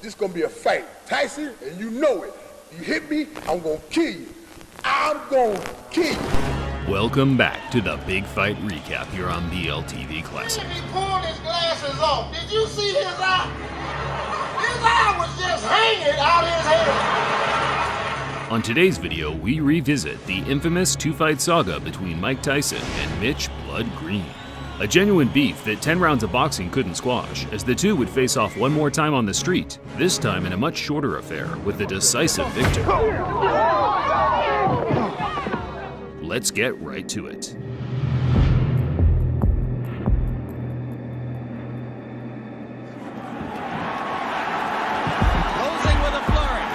This gonna be a fight. Tyson, and you know it. You hit me, I'm gonna kill you. I'm gonna kill you. Welcome back to the Big Fight Recap here on BLTV Classic. He pulled his glasses off. Did you see his eye? His eye was just hanging out his head. On today's video, we revisit the infamous two-fight saga between Mike Tyson and Mitch "Blood" Green. A genuine beef that 10 rounds of boxing couldn't squash, as the two would face off one more time on the street, this time in a much shorter affair with a decisive victor. Let's get right to it. Closing with a flurry.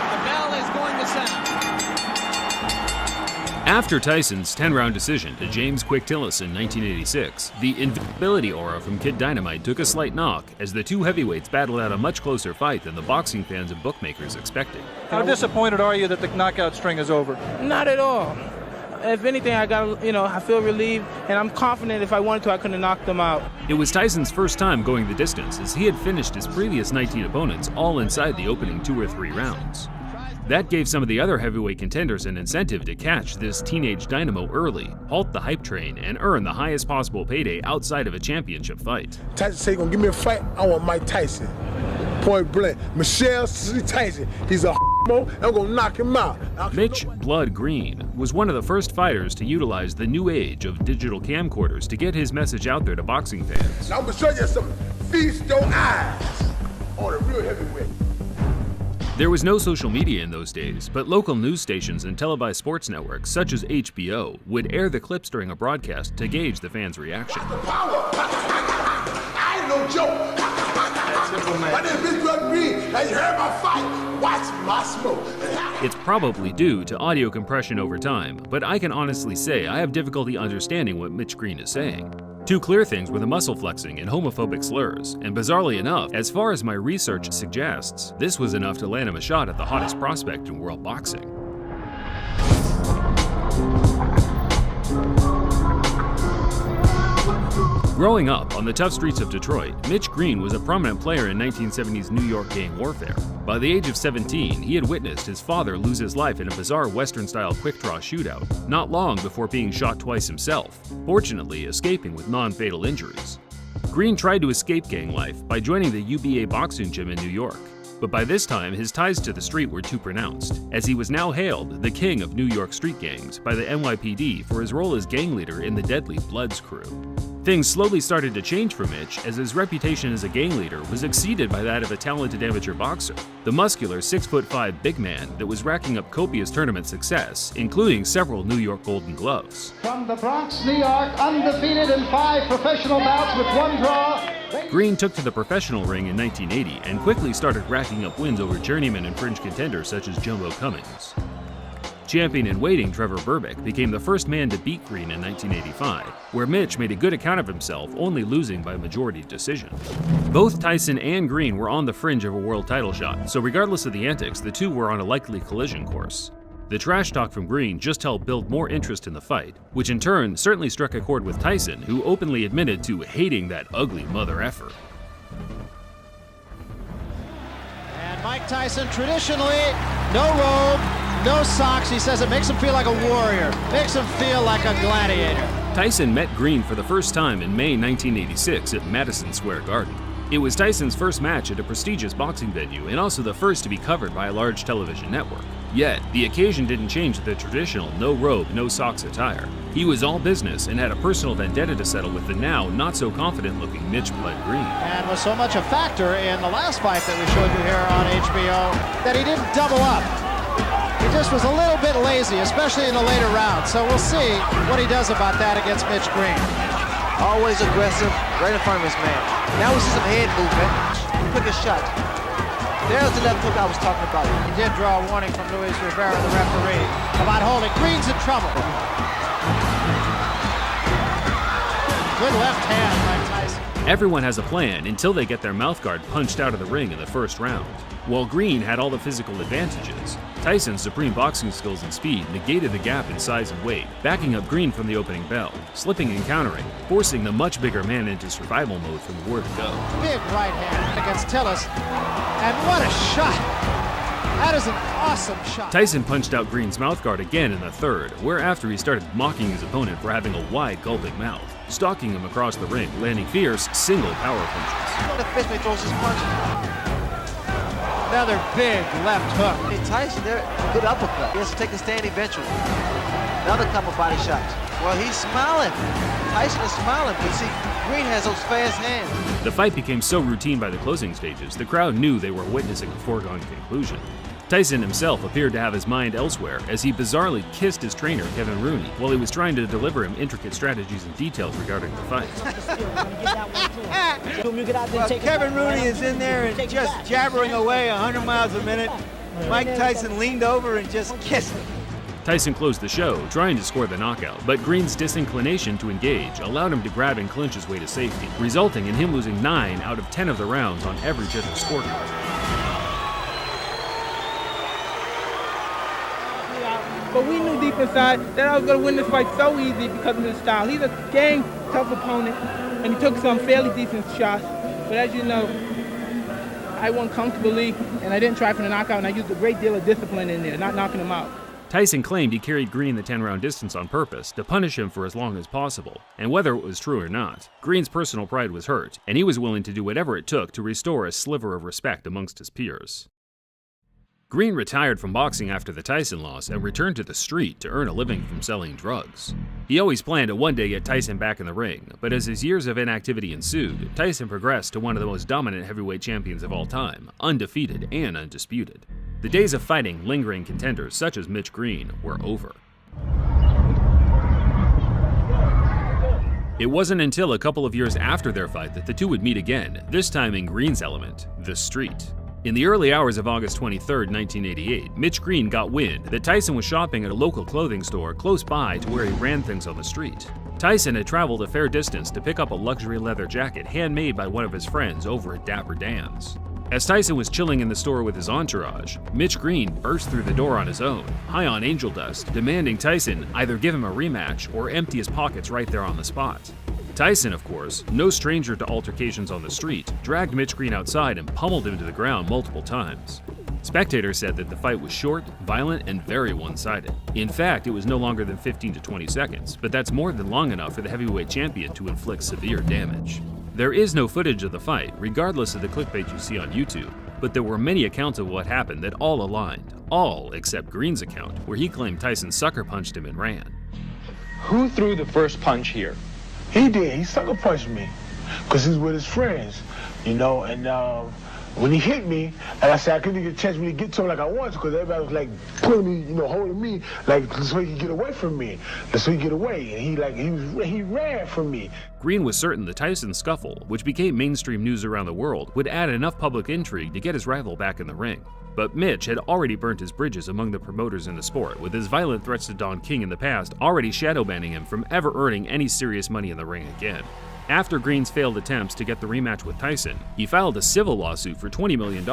The bell is going to sound. After Tyson's 10-round decision to James "Quick" Tillis in 1986, the invincibility aura from Kid Dynamite took a slight knock as the two heavyweights battled out a much closer fight than the boxing fans and bookmakers expected. How disappointed are you that the knockout string is over? Not at all. If anything, I feel relieved, and I'm confident if I wanted to, I could have knocked them out. It was Tyson's first time going the distance, as he had finished his previous 19 opponents all inside the opening 2 or 3 rounds. That gave some of the other heavyweight contenders an incentive to catch this teenage dynamo early, halt the hype train, and earn the highest possible payday outside of a championship fight. Tyson say, gonna give me a fight, I want Mike Tyson. Point blank. Michelle Tyson, he's a mo, I'm gonna knock him out. Mitch "Blood" Green was one of the first fighters to utilize the new age of digital camcorders to get his message out there to boxing fans. Now I'm gonna show you something. Feast your eyes on a real heavyweight. There was no social media in those days, but local news stations and televised sports networks such as HBO would air the clips during a broadcast to gauge the fans' reaction. Power! I ain't no joke. My name is Blood Green, and you heard my fight. Watch my smoke. It's probably due to audio compression over time, but I can honestly say I have difficulty understanding what Mitch Green is saying. Two clear things were the muscle flexing and homophobic slurs, and bizarrely enough, as far as my research suggests, this was enough to land him a shot at the hottest prospect in world boxing. Growing up on the tough streets of Detroit, Mitch Green was a prominent player in 1970s New York gang warfare. By the age of 17, he had witnessed his father lose his life in a bizarre Western-style quick-draw shootout, not long before being shot twice himself, fortunately escaping with non-fatal injuries. Green tried to escape gang life by joining the UBA boxing gym in New York, but by this time his ties to the street were too pronounced, as he was now hailed the king of New York street gangs by the NYPD for his role as gang leader in the deadly Bloods crew. Things slowly started to change for Mitch as his reputation as a gang leader was exceeded by that of a talented amateur boxer, the muscular 6'5" big man that was racking up copious tournament success, including several New York Golden Gloves. From the Bronx, New York, undefeated in 5 professional bouts with 1 draw. Green took to the professional ring in 1980 and quickly started racking up wins over journeyman and fringe contenders such as Jumbo Cummings. Champion-in-waiting Trevor Berbick became the first man to beat Green in 1985, where Mitch made a good account of himself, only losing by majority decision. Both Tyson and Green were on the fringe of a world title shot, so regardless of the antics, the two were on a likely collision course. The trash talk from Green just helped build more interest in the fight, which in turn certainly struck a chord with Tyson, who openly admitted to hating that ugly mother effer. And Mike Tyson, traditionally, no robe, no socks. He says it makes him feel like a warrior, makes him feel like a gladiator. Tyson met Green for the first time in May 1986 at Madison Square Garden. It was Tyson's first match at a prestigious boxing venue and also the first to be covered by a large television network. Yet, the occasion didn't change the traditional no robe, no socks attire. He was all business and had a personal vendetta to settle with the now not-so-confident-looking Mitch "Blood" Green. And was so much a factor in the last fight that we showed you here on HBO that he didn't double up. He just was a little bit lazy, especially in the later rounds. So we'll see what he does about that against Mitch Green. Always aggressive, right in front of his man. Now we see some head movement. Quicker shot. There's the left hook I was talking about. He did draw a warning from Luis Rivera, the referee, about holding. Green's in trouble. Good left hand by Tyson. Everyone has a plan until they get their mouthguard punched out of the ring in the first round. While Green had all the physical advantages, Tyson's supreme boxing skills and speed negated the gap in size and weight, backing up Green from the opening bell, slipping and countering, forcing the much bigger man into survival mode from the word go. Big right hand against Tillis, and what a shot! That is an awesome shot. Tyson punched out Green's mouthguard again in the third, whereafter he started mocking his opponent for having a wide, gulping mouth, stalking him across the ring, landing fierce, single power punches. The fist when he throws his punch. Another big left hook. Hey, Tyson, there, good uppercut. He has to take a stand eventually. Another couple body shots. Well, he's smiling. Tyson is smiling, but see, Green has those fast hands. The fight became so routine by the closing stages, the crowd knew they were witnessing a foregone conclusion. Tyson himself appeared to have his mind elsewhere as he bizarrely kissed his trainer, Kevin Rooney, while he was trying to deliver him intricate strategies and details regarding the fight. Well, Kevin Rooney is in there and just jabbering away 100 miles a minute. Mike Tyson leaned over and just kissed him. Tyson closed the show, trying to score the knockout, but Green's disinclination to engage allowed him to grab and clinch his way to safety, resulting in him losing 9 out of 10 of the rounds on every judge's scorecard. But we knew deep inside that I was going to win this fight so easy because of his style. He's a dang tough opponent, and he took some fairly decent shots. But as you know, I won comfortably, and I didn't try for the knockout, and I used a great deal of discipline in there, not knocking him out. Tyson claimed he carried Green the 10-round distance on purpose to punish him for as long as possible, and whether it was true or not, Green's personal pride was hurt, and he was willing to do whatever it took to restore a sliver of respect amongst his peers. Green retired from boxing after the Tyson loss and returned to the street to earn a living from selling drugs. He always planned to one day get Tyson back in the ring, but as his years of inactivity ensued, Tyson progressed to one of the most dominant heavyweight champions of all time, undefeated and undisputed. The days of fighting lingering contenders such as Mitch Green were over. It wasn't until a couple of years after their fight that the two would meet again, this time in Green's element, the street. In the early hours of August 23, 1988, Mitch Green got wind that Tyson was shopping at a local clothing store close by to where he ran things on the street. Tyson had traveled a fair distance to pick up a luxury leather jacket handmade by one of his friends over at Dapper Dan's. As Tyson was chilling in the store with his entourage, Mitch Green burst through the door on his own, high on angel dust, demanding Tyson either give him a rematch or empty his pockets right there on the spot. Tyson, of course, no stranger to altercations on the street, dragged Mitch Green outside and pummeled him to the ground multiple times. Spectators said that the fight was short, violent, and very one-sided. In fact, it was no longer than 15 to 20 seconds, but that's more than long enough for the heavyweight champion to inflict severe damage. There is no footage of the fight, regardless of the clickbait you see on YouTube, but there were many accounts of what happened that all aligned, all except Green's account, where he claimed Tyson sucker punched him and ran. Who threw the first punch here? He did. He sucker punched me because he's with his friends, you know, and when he hit me, and I said I couldn't get a chance really get to him like I wanted to because everybody was like pulling me, you know, holding me like so he could get away from me, so he could get away, and he ran from me. Green was certain the Tyson scuffle, which became mainstream news around the world, would add enough public intrigue to get his rival back in the ring. But Mitch had already burnt his bridges among the promoters in the sport, with his violent threats to Don King in the past already shadow banning him from ever earning any serious money in the ring again. After Green's failed attempts to get the rematch with Tyson, he filed a civil lawsuit for $20 million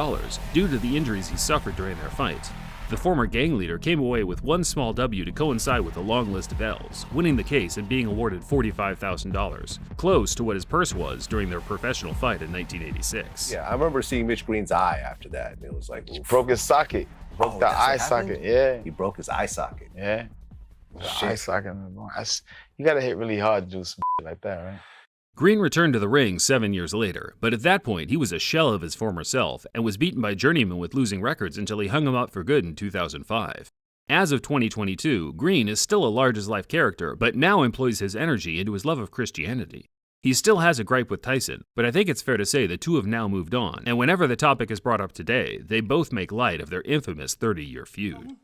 due to the injuries he suffered during their fight. The former gang leader came away with one small W to coincide with a long list of L's, winning the case and being awarded $45,000, close to what his purse was during their professional fight in 1986. Yeah, I remember seeing Mitch Green's eye after that. It was like, he broke his socket. Broke the eye socket, yeah. He broke his eye socket. Yeah. The eye socket. You gotta hit really hard to do some shit like that, right? Green returned to the ring 7 years later, but at that point he was a shell of his former self and was beaten by journeymen with losing records until he hung him up for good in 2005. As of 2022, Green is still a large-as-life character, but now employs his energy into his love of Christianity. He still has a gripe with Tyson, but I think it's fair to say the two have now moved on, and whenever the topic is brought up today, they both make light of their infamous 30-year feud.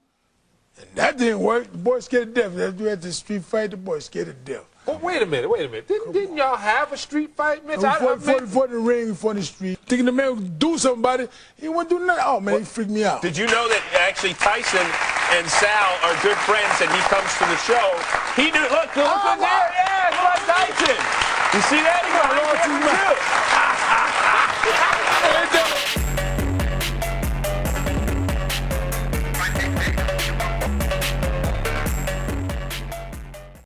And that didn't work. The boy scared to death. After we had the street fight, the boy scared to death. Oh, wait a minute. Didn't y'all have a street fight, Mitch? Before the ring, before the street. Thinking the man would do something about it. He wouldn't do nothing. Oh, man, he freaked me out. Did you know that actually Tyson and Sal are good friends and he comes to the show? He knew, look there. Yeah, it's like Tyson. You see that? He got right there too.